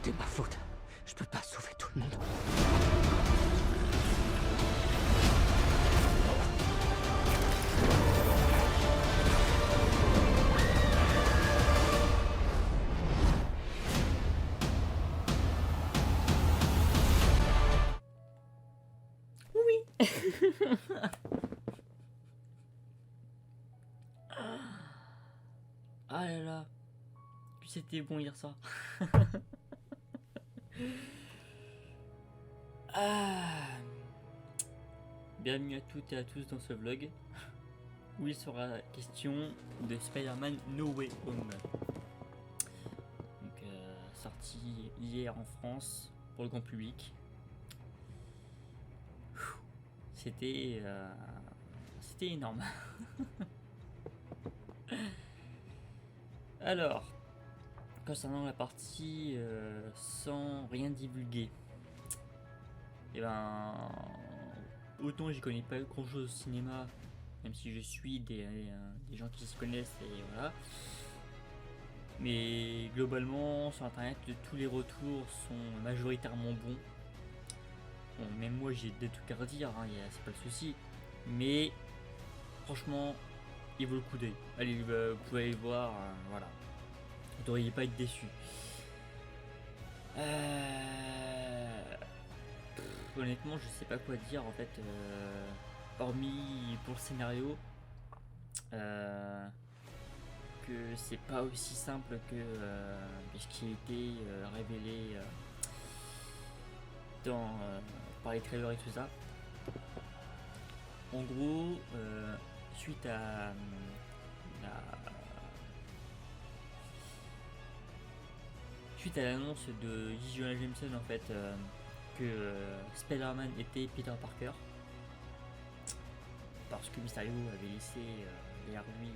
Tout est ma faute. Je peux pas sauver tout le monde. Oui. Ah là là. Que c'était bon lire ça. Ah. Bienvenue à toutes et à tous dans ce vlog où il sera question de Spider-Man No Way Home. Donc, sorti hier en France pour le grand public. C'était énorme. Alors, concernant la partie sans rien divulguer, et ben autant j'y connais pas grand chose au cinéma, même si je suis des gens qui se connaissent et voilà. Mais globalement sur internet tous les retours sont majoritairement bons. Bon, même moi j'ai des trucs à redire, hein, c'est pas le souci. Mais franchement, il vaut le coup d'œil. Allez, vous pouvez aller le voir, voilà. Vous devriez pas être déçu. Honnêtement, je sais pas quoi dire en fait, hormis pour le scénario, que c'est pas aussi simple que ce qui a été révélé par les trailers et tout ça. En gros, suite à l'annonce de J. Jonah Jameson en fait, que Spider-Man était Peter Parker, parce que Mysterio avait laissé derrière lui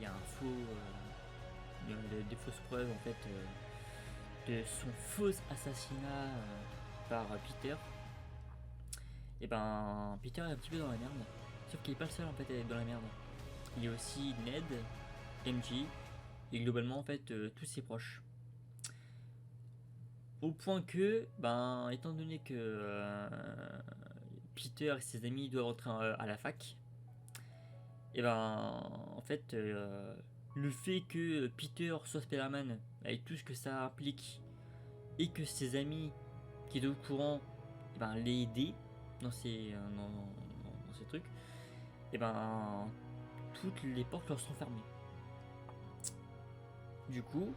des fausses preuves en fait, de son faux assassinat par Peter. Et ben Peter est un petit peu dans la merde, sauf qu'il est pas le seul en fait à être dans la merde. Il y a aussi Ned, MJ et globalement en fait tous ses proches. Au point que, ben, étant donné que Peter et ses amis doivent rentrer à la fac, et ben, en fait, le fait que Peter soit Spider-Man, avec tout ce que ça implique, et que ses amis qui étaient au courant, et ben, l'aient aidé dans ces trucs, et ben, toutes les portes leur sont fermées. Du coup,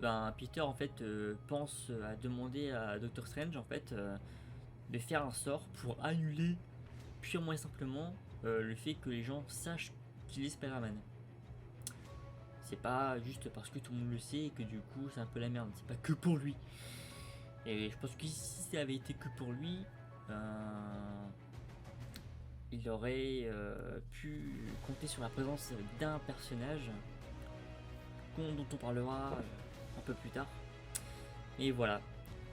ben, Peter en fait pense à demander à Doctor Strange en fait de faire un sort pour annuler purement et simplement le fait que les gens sachent qu'il est Spider-Man. C'est pas juste parce que tout le monde le sait et que du coup c'est un peu la merde, c'est pas que pour lui. Et je pense que si ça avait été que pour lui, il aurait pu compter sur la présence d'un personnage dont on parlera un peu plus tard. Et voilà.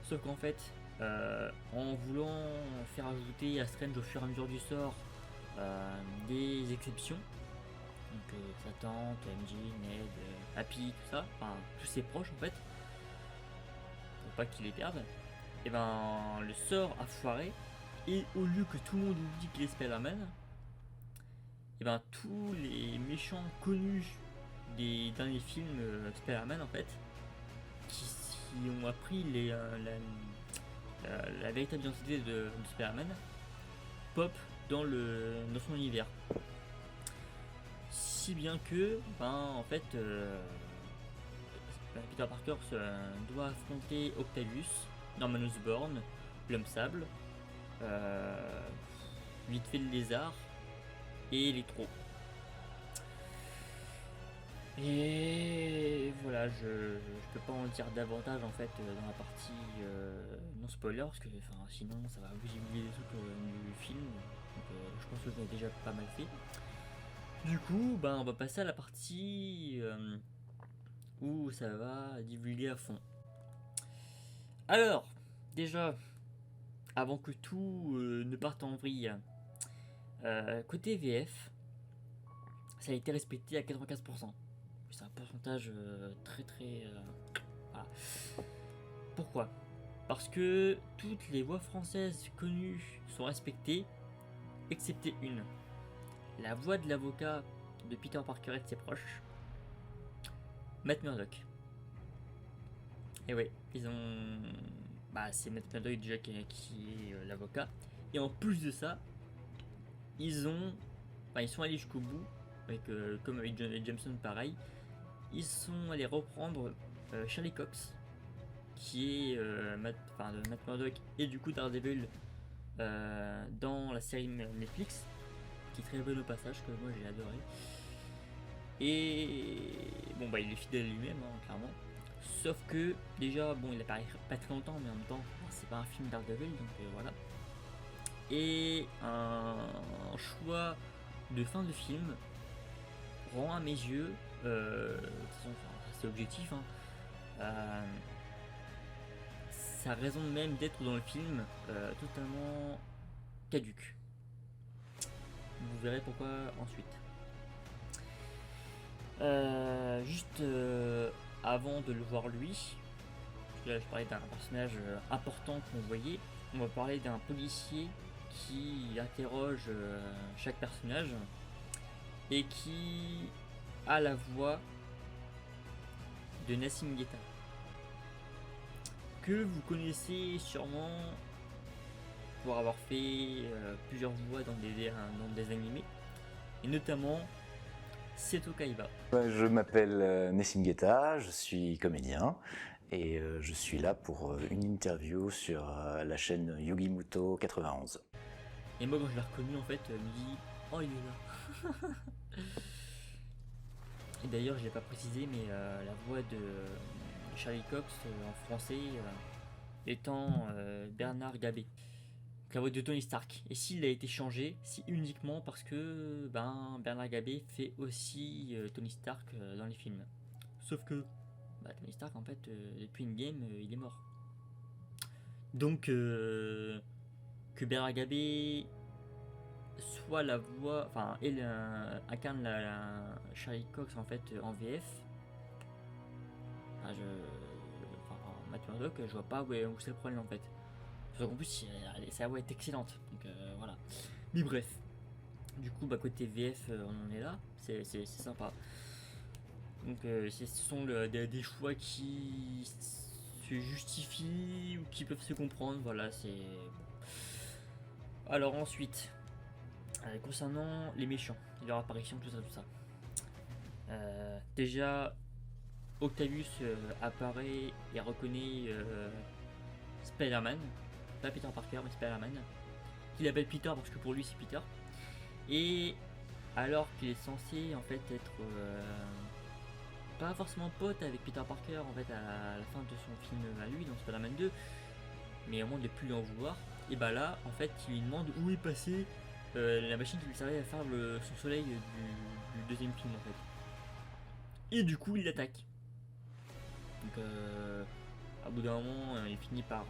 Sauf qu'en fait, en voulant faire ajouter à Strange au fur et à mesure du sort des exceptions, donc sa tante, MJ, Ned, Happy, tout ça, enfin tous ses proches en fait, pour pas qu'il les perde, et ben le sort a foiré, et au lieu que tout le monde oublie qu'il est Spider-Man, et ben tous les méchants connus des derniers films Spider-Man en fait, qui ont appris la véritable identité de Spider-Man, pop dans son univers. Si bien que, en fait, Peter Parker doit affronter Octavius, Norman Osborn, l'homme sable, vite fait le lézard et Electro. Et voilà, je peux pas en dire davantage en fait dans la partie non spoiler, parce que sinon ça va vous divulguer des trucs du film, donc je pense que je l'ai déjà pas mal fait. Du coup, on va passer à la partie où ça va divulguer à fond. Alors, déjà, avant que tout ne parte en vrille, côté VF, ça a été respecté à 95%. C'est un pourcentage très très... voilà. Pourquoi ? Parce que toutes les voix françaises connues sont respectées, excepté une. La voix de l'avocat de Peter Parker et de ses proches, Matt Murdock. Et ouais, ils ont... Bah, c'est Matt Murdock déjà qui est l'avocat. Et en plus de ça, ils sont allés jusqu'au bout, comme avec John Jameson pareil. Ils sont allés reprendre Charlie Cox, qui est Matt Murdock et du coup Daredevil dans la série Netflix, qui est très bonne au passage, que moi j'ai adoré. Et bon bah il est fidèle à lui-même, hein, clairement. Sauf que déjà, bon, il apparaît pas très longtemps, mais en même temps, c'est pas un film Daredevil, donc voilà. Et un choix de fin de film rend à mes yeux, de toute façon, c'est objectif, hein, sa raison même d'être dans le film totalement caduque. Vous verrez pourquoi ensuite. Juste avant de le voir lui, parce que là je parlais d'un personnage important qu'on voyait, on va parler d'un policier qui interroge chaque personnage et qui a la voix de Nassim Guetta, que vous connaissez sûrement pour avoir fait plusieurs voix dans des animés, et notamment Seto Kaiba. Je m'appelle Nessim Guetta, je suis comédien et je suis là pour une interview sur la chaîne Yugimuto 91. Et moi quand je l'ai reconnu en fait, je me dis oh il est là. Et d'ailleurs je l'ai pas précisé mais la voix de Charlie Cox en français étant Bernard Gabé. La voix de Tony Stark. Et s'il a été changé, c'est uniquement parce que Bernard Gabé fait aussi Tony Stark dans les films. Sauf que Tony Stark en fait depuis Endgame il est mort. Donc que Bernard Gabé soit la voix, incarne la Charlie Cox en fait en VF. Matt Murdock, je vois pas où c'est le problème en fait. En plus, sa voix est excellente, donc voilà. Mais bref, du coup, côté VF, on en est là, c'est sympa. Donc, ce sont des choix qui se justifient ou qui peuvent se comprendre, voilà, c'est. Alors, ensuite, concernant les méchants, leur apparition, tout ça. Déjà, Octavius apparaît et reconnaît Spider-Man. Pas Peter Parker mais Spider-Man, qu'il appelle Peter parce que pour lui c'est Peter, et alors qu'il est censé en fait être pas forcément pote avec Peter Parker en fait à la fin de son film à lui dans Spider-Man 2, mais au moins de plus lui en vouloir, et là en fait il lui demande où est passée la machine qui lui servait à faire son soleil du deuxième film en fait, et du coup il l'attaque. Donc à bout d'un moment, il finit par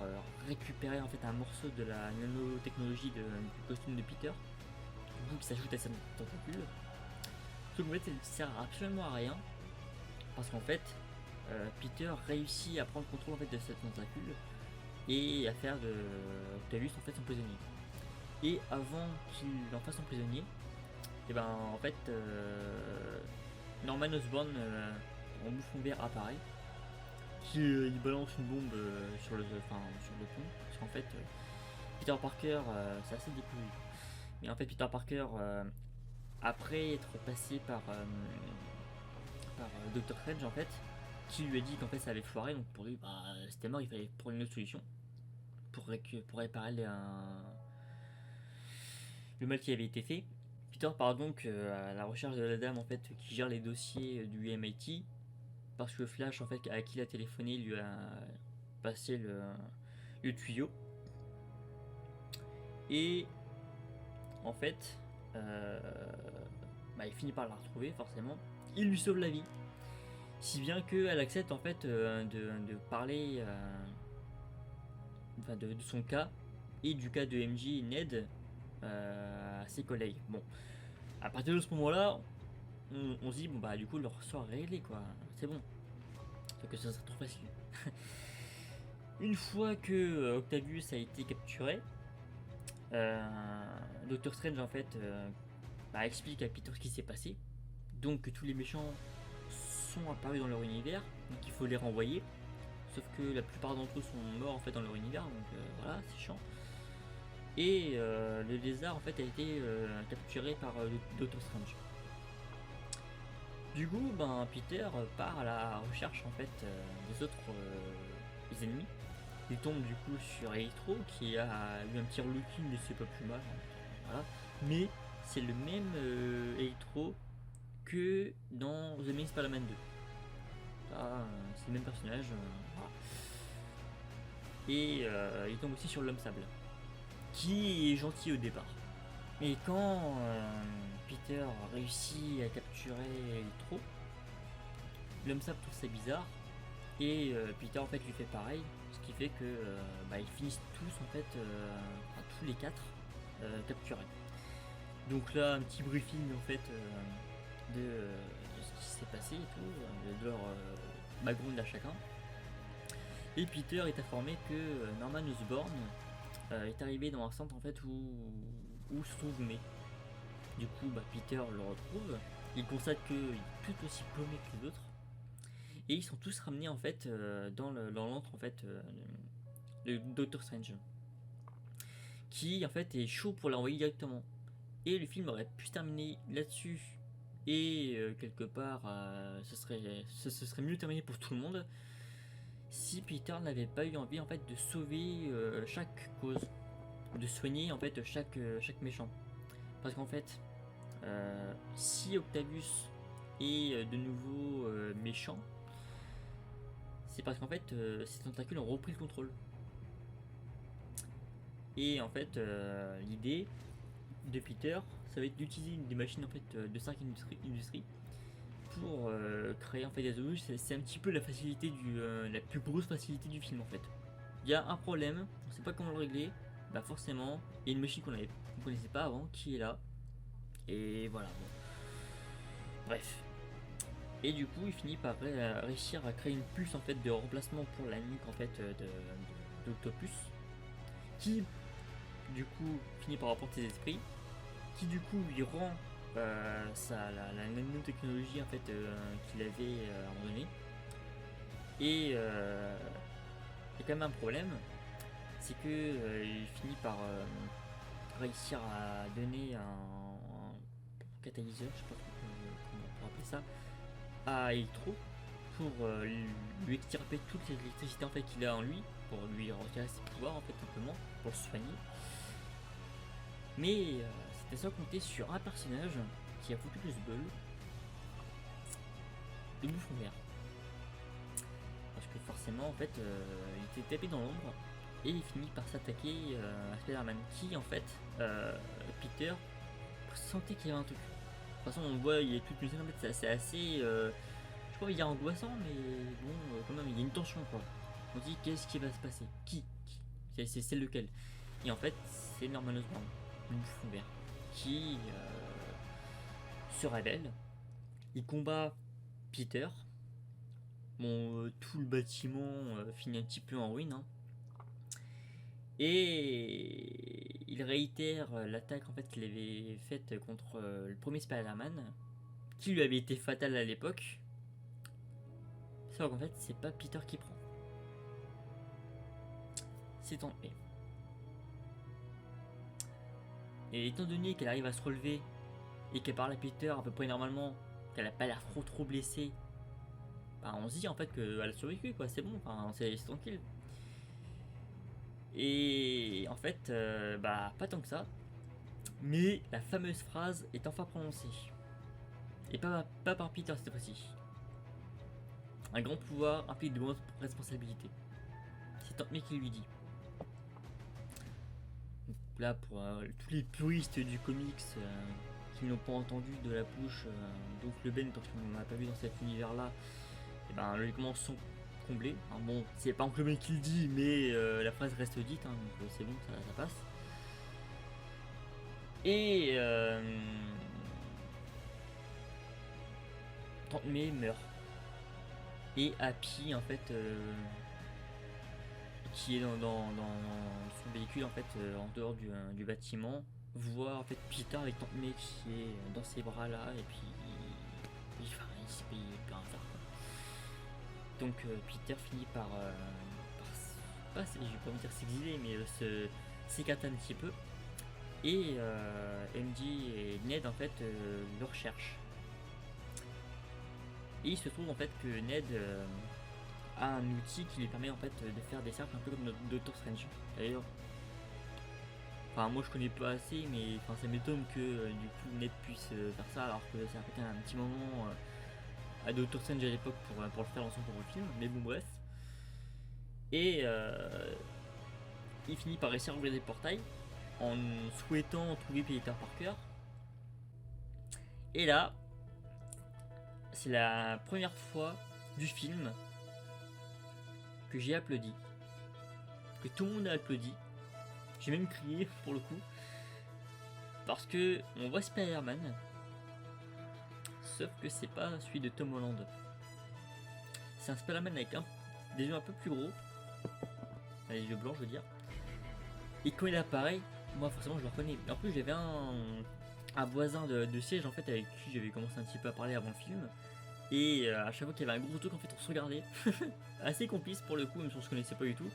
récupérer en fait un morceau de la nanotechnologie du costume de Peter, du coup qui s'ajoute à sa tentacule. Sauf qu'en fait, ça ne sert absolument à rien, parce qu'en fait, Peter réussit à prendre contrôle en fait de cette tentacule et à faire de Octavius en fait son prisonnier. Et avant qu'il en fasse son prisonnier, et en fait, Norman Osborn en bouffon vert apparaît. Il balance une bombe sur le pont, parce qu'en fait Peter Parker c'est assez découvert, mais en fait Peter Parker après être passé par Doctor Strange en fait, qui lui a dit qu'en fait ça avait foiré, donc pour lui c'était mort, il fallait prendre une autre solution pour réparer le mal qui avait été fait. Peter part donc à la recherche de la dame en fait qui gère les dossiers du MIT, parce que Flash en fait à qui il a téléphoné lui a passé le tuyau, et en fait il finit par la retrouver forcément, il lui sauve la vie, si bien qu'elle accepte en fait de parler de son cas et du cas de MJ et Ned à ses collègues. Bon, à partir de ce moment là on se dit du coup leur sort est réglé quoi, c'est bon. Sauf que ça serait trop facile. Une fois que Octavius a été capturé, Doctor Strange en fait explique à Peter ce qui s'est passé. Donc que tous les méchants sont apparus dans leur univers, donc il faut les renvoyer. Sauf que la plupart d'entre eux sont morts en fait dans leur univers, donc voilà, c'est chiant. Et le lézard en fait a été capturé par Doctor Strange. Du coup, Peter part à la recherche en fait des autres ennemis. Il tombe du coup sur Electro qui a eu un petit relooking mais c'est pas plus mal. Voilà. Mais c'est le même Electro que dans The Amazing Spider-Man 2. C'est le même personnage. Voilà. Et il tombe aussi sur l'homme sable qui est gentil au départ. Et quand Peter réussit à capturer Electro, l'homme sable trouve ça bizarre et Peter en fait lui fait pareil, ce qui fait que ils finissent tous en fait, tous les quatre capturés. Donc là un petit briefing en fait de ce qui s'est passé et tout, de leur background à chacun. Et Peter est informé que Norman Osborn est arrivé dans un centre en fait où se trouve May. Du coup Peter le retrouve, il constate qu'il est tout aussi paumé que les autres et ils sont tous ramenés en fait dans l'antre en fait de Doctor Strange qui en fait est chaud pour l'envoyer directement. Et le film aurait pu se terminer là-dessus et quelque part ce serait mieux terminé pour tout le monde si Peter n'avait pas eu envie en fait de sauver chaque cause, de soigner en fait chaque méchant. Parce qu'en fait, si Octavius est de nouveau méchant, c'est parce qu'en fait ces tentacules ont repris le contrôle. Et en fait, l'idée de Peter, ça va être d'utiliser des machines en fait de Stark Industries pour créer en fait des zombies. C'est un petit peu la facilité la plus grosse facilité du film en fait. Il y a un problème, on sait pas comment le régler, forcément il y a une machine qu'on connaissait pas avant qui est là. Et voilà. Bon. Bref. Et du coup, il finit par réussir à créer une puce en fait de remplacement pour la nuque en fait d'Octopus, qui du coup finit par apporter ses esprits, qui du coup lui rend la nanotechnologie en fait qu'il avait à un moment donné. Et il y a quand même un problème, c'est que il finit par réussir à donner un catalyseur, je sais pas comment on peut appeler ça, à Electro pour lui extirper toute l'électricité en fait qu'il a en lui, pour lui retirer ses pouvoirs en fait simplement, pour le soigner. Mais c'était sans compter sur un personnage qui a foutu le bol, le bouffon vert. Parce que forcément en fait il était tapé dans l'ombre et il finit par s'attaquer à Spider-Man qui en fait Peter sentait qu'il y avait un truc. De toute façon on voit il y a toute une scène en fait, c'est assez je crois qu'il est angoissant mais bon quand même il y a une tension quoi. On se dit qu'est-ce qui va se passer, qui c'est lequel, et en fait c'est Norman Osborn, le bouffon vert, qui se révèle, il combat Peter. Bon, tout le bâtiment finit un petit peu en ruine, hein. Et il réitère l'attaque en fait qu'il avait faite contre le premier Spider-Man, qui lui avait été fatale à l'époque. Sauf qu'en fait, c'est pas Peter qui prend, c'est Aunt May. Et étant donné qu'elle arrive à se relever et qu'elle parle à Peter à peu près normalement, qu'elle a pas l'air trop blessée, on se dit en fait qu'elle a survécu quoi, c'est bon, c'est tranquille. Et en fait, pas tant que ça. Mais la fameuse phrase est enfin prononcée. Et pas par Peter cette fois-ci. Un grand pouvoir implique de grandes responsabilités. C'est Aunt May qui lui dit. Donc là, pour tous les puristes du comics qui n'ont pas entendu de la bouche donc le Ben, parce qu'on n'a pas vu dans cet univers-là, et les commences sont comblés. Bon, c'est pas Oncle Ben qui le dit, mais la phrase reste dite, donc c'est bon, ça passe. Et Aunt May meurt. Et Happy en fait qui est dans son véhicule en fait en dehors du bâtiment, voit en fait Peter avec Tante May qui est dans ses bras là et puis il peut rien faire quoi. Donc Peter finit par pas, je vais pas me dire s'exiler mais s'écarter un petit peu et MJ et Ned en fait le recherchent. Et il se trouve en fait que Ned a un outil qui lui permet en fait de faire des cercles un peu comme notre Doctor Strange. D'ailleurs, enfin moi je connais pas assez, mais enfin ça m'étonne que du coup Ned puisse faire ça alors que ça a fait un petit moment à Doctor Strange à l'époque pour le faire dans son propre film. Mais bon bref. Et il finit par réussir à ouvrir des portails en souhaitant trouver Peter Parker. Et là, c'est la première fois du film que j'ai applaudi, que tout le monde a applaudi. J'ai même crié pour le coup, parce que on voit Spider-Man, sauf que c'est pas celui de Tom Holland. C'est un Spider-Man avec des yeux un peu plus gros, les yeux blancs je veux dire. Et quand il apparaît, moi forcément je le reconnais. En plus j'avais un voisin de siège en fait avec qui j'avais commencé un petit peu à parler avant le film. Et à chaque fois qu'il y avait un gros truc en fait on se regardait. Assez complice pour le coup, même si on se connaissait pas du tout.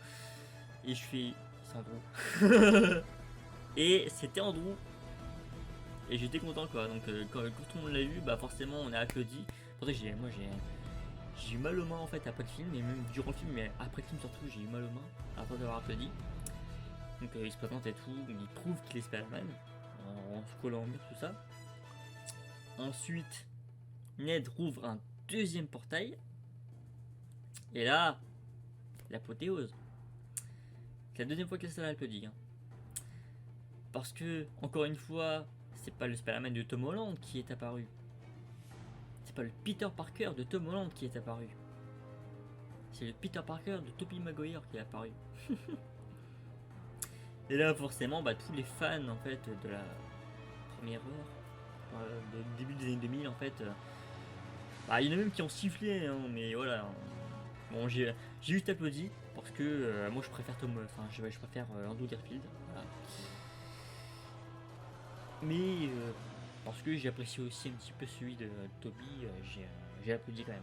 Et je fais c'est Andrew. Et c'était Andrew. Et j'étais content quoi. Donc quand tout le monde l'a vu, bah forcément on a applaudi. Pour ça j'ai eu mal aux mains en fait après le film, et même durant le film, mais après le film surtout j'ai eu mal aux mains après d'avoir applaudi. Donc il se présente et tout, il prouve qu'il est Spider-Man en se collant au mur, tout ça. Ensuite Ned rouvre un deuxième portail. Et là, l'apothéose. C'est la deuxième fois que ça l'applaudit. Hein. Parce que, encore une fois, c'est pas le Spider-Man de Tom Holland qui est apparu. C'est pas le Peter Parker de Tom Holland qui est apparu. C'est le Peter Parker de Tobey Maguire qui est apparu. Et là, forcément, bah, tous les fans en fait de la première heure, du début des années 2000 en fait. Bah, il y en a même qui ont sifflé, hein, mais voilà. Bon, j'ai juste applaudi parce que moi je préfère je préfère Andrew Garfield. Voilà. Mais parce que j'apprécie aussi un petit peu celui de Toby, j'ai applaudi quand même.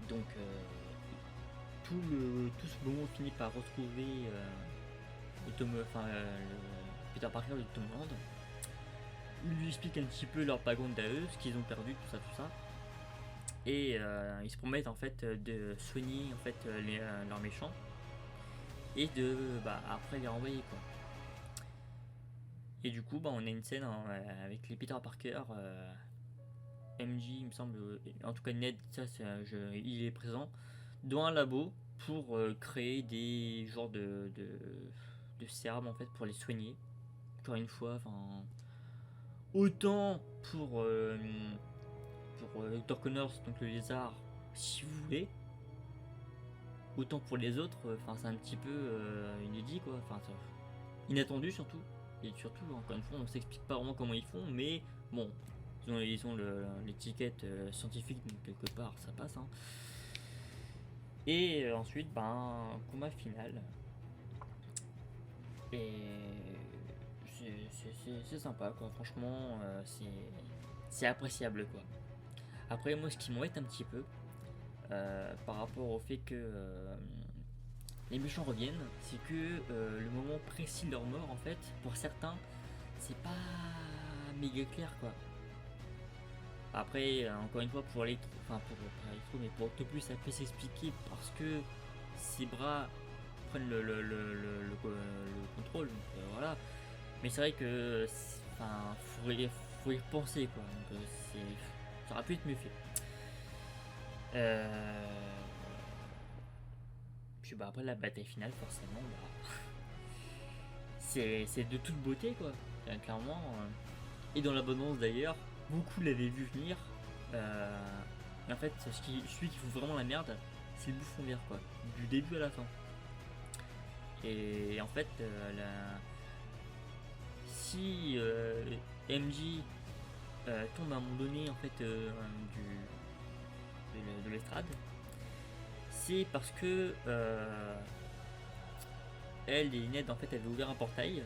Donc tout ce moment finit par retrouver le Peter Parker de Tom Holland. Il lui explique un petit peu leur background à eux, ce qu'ils ont perdu, tout ça. Et ils se promettent en fait de soigner en fait leurs méchants et de après les renvoyer quoi. Et du coup on a une scène avec les Peter Parker, MJ il me semble, en tout cas Ned, il est présent dans un labo pour créer des genres de sérum en fait pour les soigner. Encore une fois, autant pour Dr. Connors, donc le lézard, si vous voulez, autant pour les autres, c'est un petit peu inédit quoi, inattendu surtout, et surtout encore une fois on s'explique pas vraiment comment ils font, mais bon, ils ont l'étiquette scientifique, donc quelque part ça passe. Hein. Et ensuite, combat final, et c'est sympa quoi, franchement, c'est appréciable quoi. Après moi ce qui m'embête un petit peu par rapport au fait que les méchants reviennent, c'est que le moment précis de leur mort en fait, pour certains, c'est pas méga clair quoi. Après encore une fois pour Octopus ça peut s'expliquer parce que ses bras prennent le contrôle, donc, voilà. Mais c'est vrai que faut y repenser quoi, donc ça aurait pu être mieux fait. Puis après la bataille finale forcément c'est de toute beauté quoi, clairement. Et dans l'abondance d'ailleurs, beaucoup l'avaient vu venir. Et en fait celui qui fout vraiment la merde, c'est le bouffon vert quoi, du début à la fin. Et en fait si MJ tombe à un moment donné en fait de l'estrade, c'est parce que elle et Ned en fait avaient ouvert un portail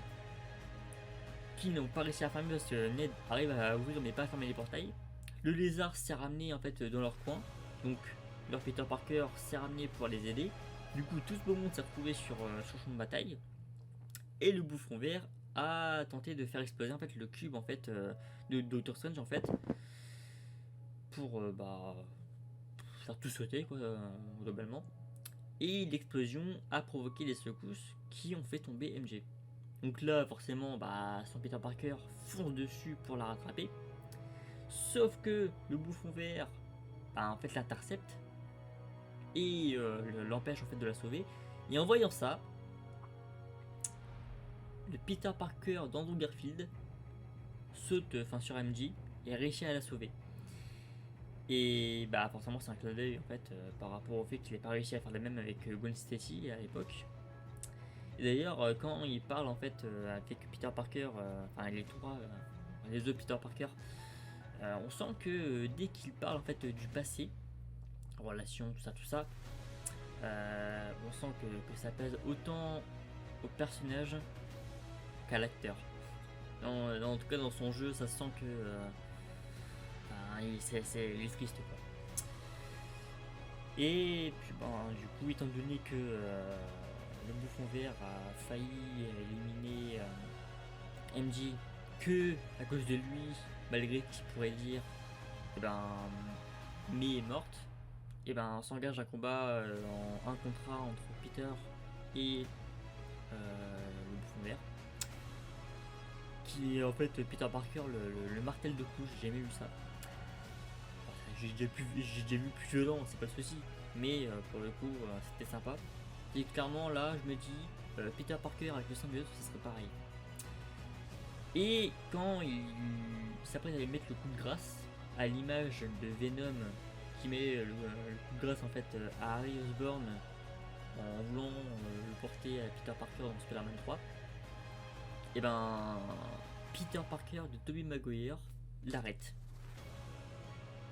qui n'ont pas réussi à fermer parce que Ned arrive à ouvrir mais pas à fermer les portails. Le lézard s'est ramené en fait dans leur coin, donc leur Peter Parker s'est ramené pour les aider. Du coup tout ce beau monde s'est retrouvé sur le champ de bataille et le bouffon vert a tenté de faire exploser en fait le cube en fait de Doctor Strange en fait pour faire tout sauter quoi globalement. Et l'explosion a provoqué des secousses qui ont fait tomber MJ. Donc là, forcément, son Peter Parker fonce dessus pour la rattraper. Sauf que le bouffon vert, en fait, l'intercepte et l'empêche en fait de la sauver. Et en voyant ça, le Peter Parker d'Andrew Garfield saute sur MJ et réussit à la sauver. Et forcément c'est un clin d'œil en fait par rapport au fait qu'il n'ait pas réussi à faire de même avec Gwen Stacy à l'époque. Et d'ailleurs quand il parle en fait avec Peter Parker, les trois, les deux Peter Parker, on sent que dès qu'il parle en fait du passé, relations, tout ça, on sent que ça pèse autant au personnage qu'à l'acteur. En tout cas dans son jeu ça se sent que il est triste quoi. Et puis du coup étant donné que le bouffon vert a failli éliminer MJ que à cause de lui, malgré qu'il pourrait dire May est morte, et s'engage un combat en un contre un entre Peter et le bouffon vert, qui est en fait Peter Parker le martel de couche. J'ai jamais vu ça. J'ai déjà vu plus violent, c'est pas le souci, mais pour le coup c'était sympa. Et clairement là je me dis Peter Parker avec le symbiote ce serait pareil. Et quand il s'apprête à mettre le coup de grâce à l'image de Venom qui met le coup de grâce en fait à Harry Osborn en voulant le porter à Peter Parker dans Spider-Man 3, et Peter Parker de Tobey Maguire l'arrête.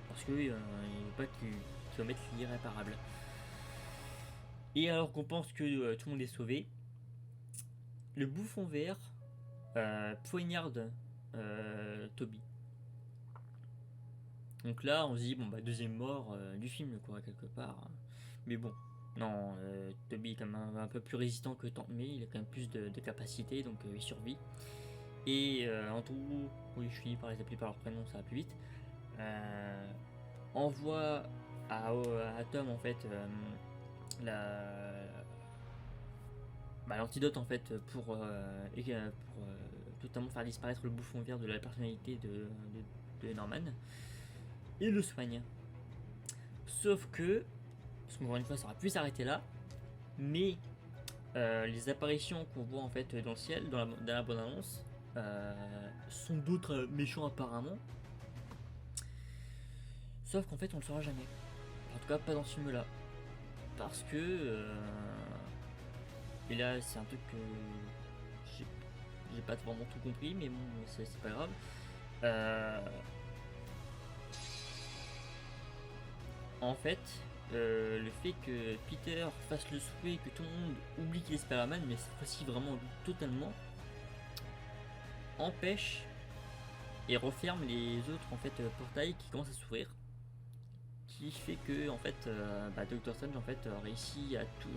Parce que il ne veut pas qu'il va mettre l'irréparable. Et alors qu'on pense que tout le monde est sauvé, le bouffon vert poignarde Toby. Donc là on se dit deuxième mort du film quoi quelque part. Mais bon, non, Toby est quand même un peu plus résistant que Tante May, il a quand même plus de capacité donc il survit. Et Andrew, oui je finis par les appeler par leur prénom, ça va plus vite. Envoie à Tom en fait l'antidote en fait pour totalement faire disparaître le bouffon vert de la personnalité de Norman et le soigne. Sauf que, parce qu'encore une fois ça aurait pu s'arrêter là, mais les apparitions qu'on voit en fait dans le ciel, dans la bonne annonce, sont d'autres méchants apparemment. Sauf qu'en fait on le saura jamais. En tout cas pas dans ce film là. Parce que et là c'est un truc que j'ai pas vraiment tout compris, mais bon c'est pas grave. En fait le fait que Peter fasse le souhait que tout le monde oublie qu'il est Spider-Man, mais cette fois-ci vraiment totalement, empêche et referme les autres en fait portails qui commencent à s'ouvrir, qui fait que en fait Doctor Strange en fait a réussi à tous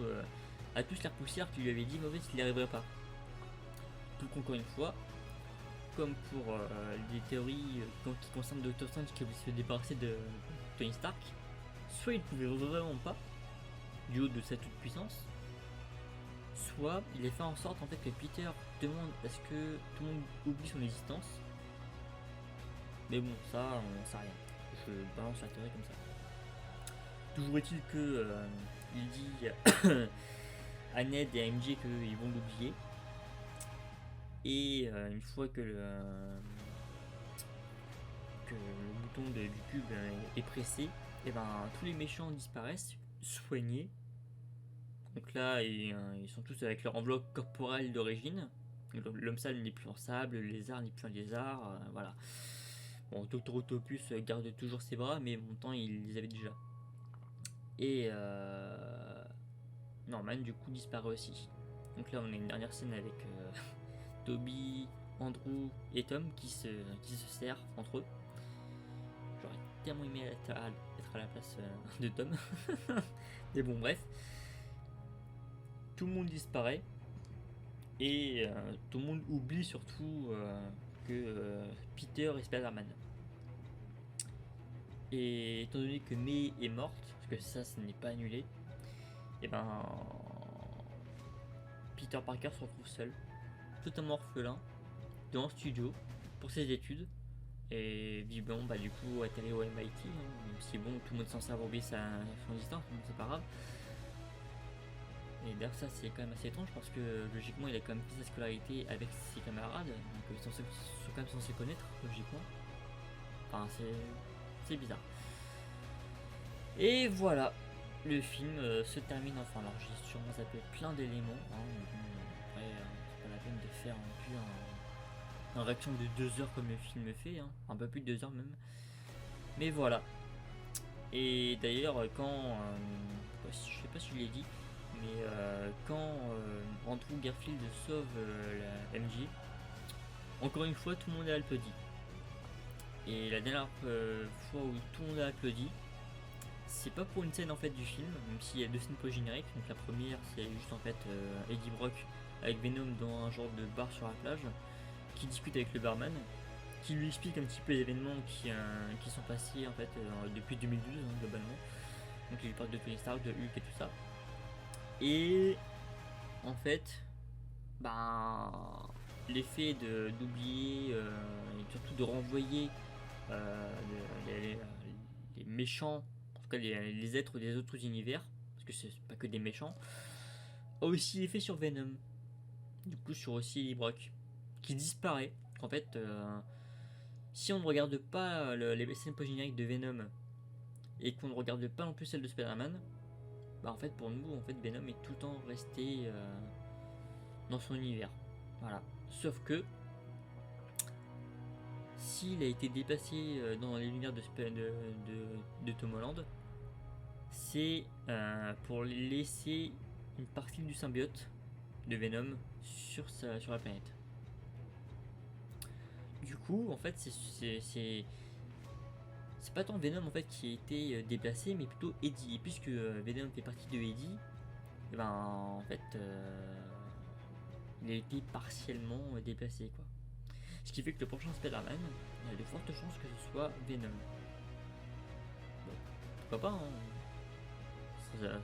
les repousser qui lui avait dit mauvais qu'il n'y arriverait pas. Donc encore une fois, comme pour les théories qui concernent Doctor Strange qui voulait se débarrasser de Tony Stark, soit il ne pouvait vraiment pas du haut de sa toute puissance, soit il a fait en sorte en fait que Peter demande à ce que tout le monde oublie son existence. Mais bon, ça on sait rien. Je balance la théorie comme ça. Toujours est-il que il dit à Ned et à MJ qu'ils vont l'oublier. Et une fois que le bouton du cube est pressé, et tous les méchants disparaissent, soignés. Donc là ils sont tous avec leur enveloppe corporelle d'origine. L'homme sale n'est plus en sable, le lézard n'est plus un lézard, voilà. Bon, Dr Octopus garde toujours ses bras, mais mon temps il les avait déjà. Et Norman du coup disparaît aussi. Donc là on a une dernière scène avec Toby, Andrew et Tom qui se serrent entre eux. J'aurais tellement aimé être à la place de Tom. Mais bon bref. Tout le monde disparaît. Et tout le monde oublie surtout que Peter est Spider-Man. Et étant donné que May est morte, parce que ça n'est pas annulé, et ben Peter Parker se retrouve seul, totalement orphelin, dans un studio pour ses études. Et visiblement bah du coup atterri au MIT, hein, même si bon tout le monde est censé avoir oublié son existence, donc c'est pas grave. Et d'ailleurs ça c'est quand même assez étrange parce que logiquement il a quand même fait sa scolarité avec ses camarades, donc ils sont quand même censés connaître logiquement. Enfin c'est bizarre. Et voilà, le film se termine enfin. Alors j'ai sûrement zappé plein d'éléments, hein, après c'est pas la peine de faire non plus un réaction de 2 heures comme le film fait, hein, un peu plus de 2 heures même. Mais voilà. Et d'ailleurs quand je sais pas si je l'ai dit, mais quand Andrew Garfield sauve la MJ, encore une fois tout le monde a applaudi. Et la dernière fois où tout le monde a applaudi, c'est pas pour une scène en fait du film, même s'il y a 2 scènes post-génériques. Donc la première c'est juste en fait Eddie Brock avec Venom dans un genre de bar sur la plage, qui discute avec le barman, qui lui explique un petit peu les événements qui sont passés en fait depuis 2012 hein, globalement. Donc il lui parle de Tony Stark, de Hulk et tout ça. Et en fait, ben l'effet d'oublier et surtout de renvoyer les méchants, en tout cas les êtres des autres univers, parce que c'est pas que des méchants, a aussi effet sur Venom. Du coup sur aussi Eddie Brock, qui disparaît. En fait, si on ne regarde pas les scènes post-génériques de Venom et qu'on ne regarde pas non plus celle de Spider-Man, bah en fait pour nous en fait Venom est tout le temps resté dans son univers. Voilà. Sauf que s'il a été déplacé dans l'univers de Tom Holland, c'est pour laisser une partie du symbiote de Venom sur la planète. Du coup, en fait, c'est pas tant Venom en fait qui a été déplacé, mais plutôt Eddie. Et puisque Venom fait partie de Eddie, et ben en fait, il a été partiellement déplacé, quoi. Ce qui fait que le prochain Spider-Man, il y a de fortes chances que ce soit Venom. Bon, pourquoi pas, hein. Ça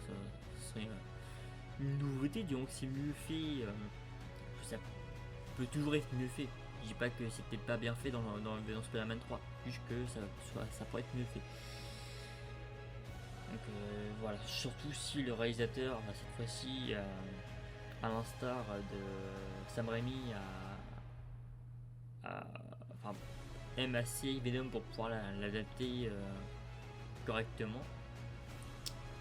serait une nouveauté, disons que c'est mieux fait. Ça peut toujours être mieux fait. Je dis pas que c'était pas bien fait dans Spider-Man 3, juste que ça pourrait être mieux fait. Donc voilà, surtout si le réalisateur, cette fois-ci, à l'instar de Sam Raimi, aime assez Venom pour pouvoir l'adapter correctement.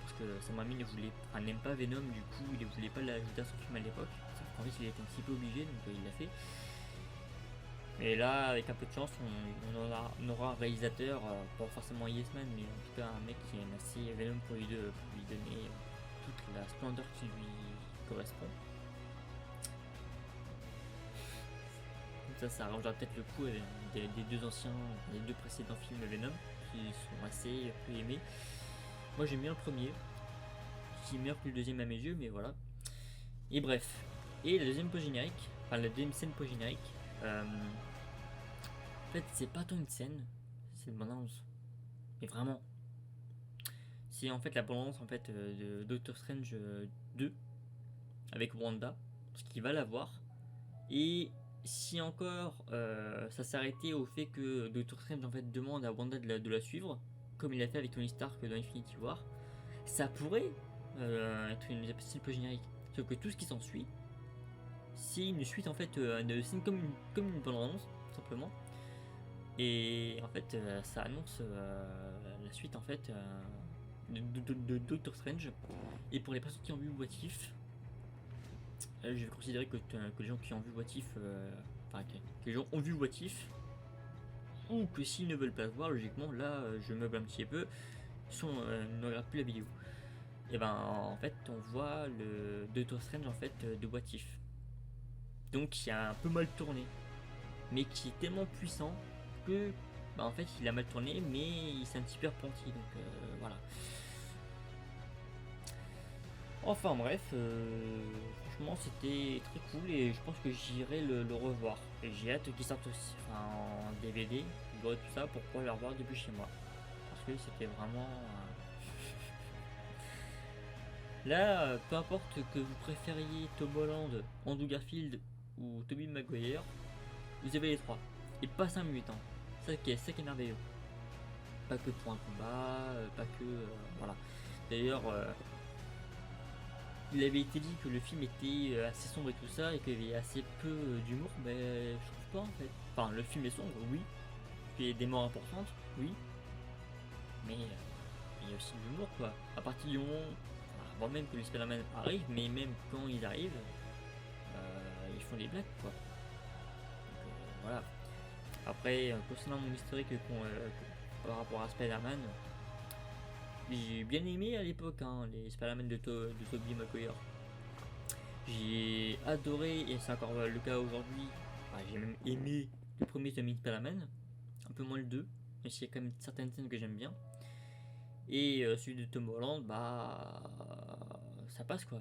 Parce que Sam Raimi n'aime pas Venom, du coup il ne voulait pas l'ajouter à son film à l'époque. En fait il était un petit peu obligé, donc il l'a fait. Et là, avec un peu de chance, on aura un réalisateur, pas forcément Yes Man, mais en tout cas un mec qui aime assez Venom pour lui donner toute la splendeur qui lui correspond. Comme ça arrangera peut-être le coup des 2 précédents films Venom, qui sont assez peu aimés. Moi j'aime bien le premier, qui est meilleur que le deuxième à mes yeux, mais voilà. Et bref. Et la deuxième scène post-générique, en fait c'est pas tant une scène, c'est une bande-annonce. Mais vraiment. C'est en fait la bande-annonce en fait, de Doctor Strange 2 avec Wanda, parce qu'il va la voir. Et si encore ça s'arrêtait au fait que Doctor Strange en fait demande à Wanda de la suivre, comme il a fait avec Tony Stark dans Infinity War, ça pourrait être une scène post-générique. Sauf que tout ce qui s'ensuit, c'est une suite en fait de scènes comme une bande-annonce, tout simplement. Et en fait ça annonce la suite en fait de Doctor Strange. Et pour les personnes qui ont vu What If, je vais considérer que les gens qui ont vu What If, que les gens ont vu What If, ou que s'ils ne veulent pas le voir, logiquement là je meuble un petit peu, ne regardent plus la vidéo. et ben en fait on voit le Doctor Strange en fait de What If. Donc qui a un peu mal tourné, mais qui est tellement puissant que en fait il a mal tourné, mais il s'est un petit peu repenti, donc voilà. Enfin bref, franchement c'était très cool et je pense que j'irai le revoir. Et j'ai hâte qu'il sorte aussi, enfin, en DVD, tout ça, pour pouvoir le revoir depuis chez moi. Parce que c'était vraiment... Là, peu importe que vous préfériez Tom Holland, Andrew Garfield ou Tobey Maguire, vous avez les trois. Et pas 5 minutes, hein. Ça qui est merveilleux. Pas que pour un combat, pas que... voilà. D'ailleurs... il avait été dit que le film était assez sombre et tout ça, et qu'il y avait assez peu d'humour, mais je trouve pas en fait. Enfin, le film est sombre, oui. Il y a des morts importantes, oui. Mais il y a aussi de l'humour, quoi. À partir du moment, avant même que les Spider-Man arrivent, mais même quand ils arrivent, ils font des blagues, quoi. Donc, voilà. Après, concernant mon historique par rapport à Spider-Man, j'ai bien aimé à l'époque les Spider-Man de Tobey Maguire. J'ai adoré, et c'est encore le cas aujourd'hui, j'ai même aimé le premier Spider-Man, un peu moins le 2, mais il y a quand même certaines scènes que j'aime bien. Et celui de Tom Holland, ça passe quoi.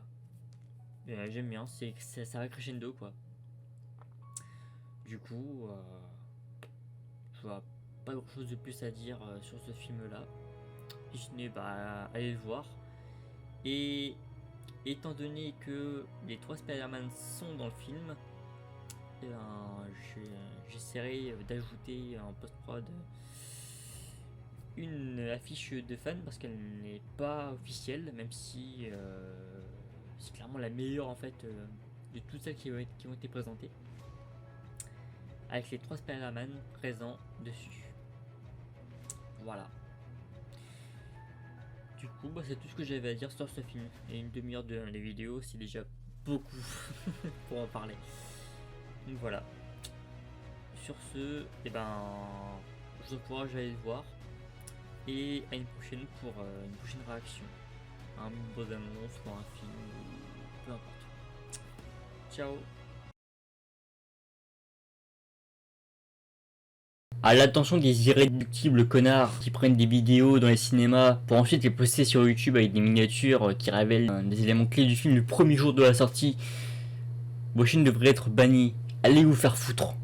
J'aime bien, ça va crescendo quoi. Du coup, je vois pas grand chose de plus à dire sur ce film là. Si ce n'est aller le voir. Et étant donné que les 3 Spider-Man sont dans le film, j'essaierai d'ajouter en post-prod une affiche de fan parce qu'elle n'est pas officielle, même si c'est clairement la meilleure en fait de toutes celles qui ont été présentées, avec les 3 Spider-Man présents dessus. Voilà. Du coup, c'est tout ce que j'avais à dire sur ce film. Et une demi-heure de vidéo, c'est déjà beaucoup pour en parler. Donc voilà. Sur ce, je vous encourage à aller le voir. Et à une prochaine pour une prochaine réaction. Un beau annonce ou un film, ou peu importe. Ciao. À l'attention des irréductibles connards qui prennent des vidéos dans les cinémas pour ensuite les poster sur YouTube avec des miniatures qui révèlent des éléments clés du film le premier jour de la sortie, vos chaînes devraient être bannies. Allez vous faire foutre.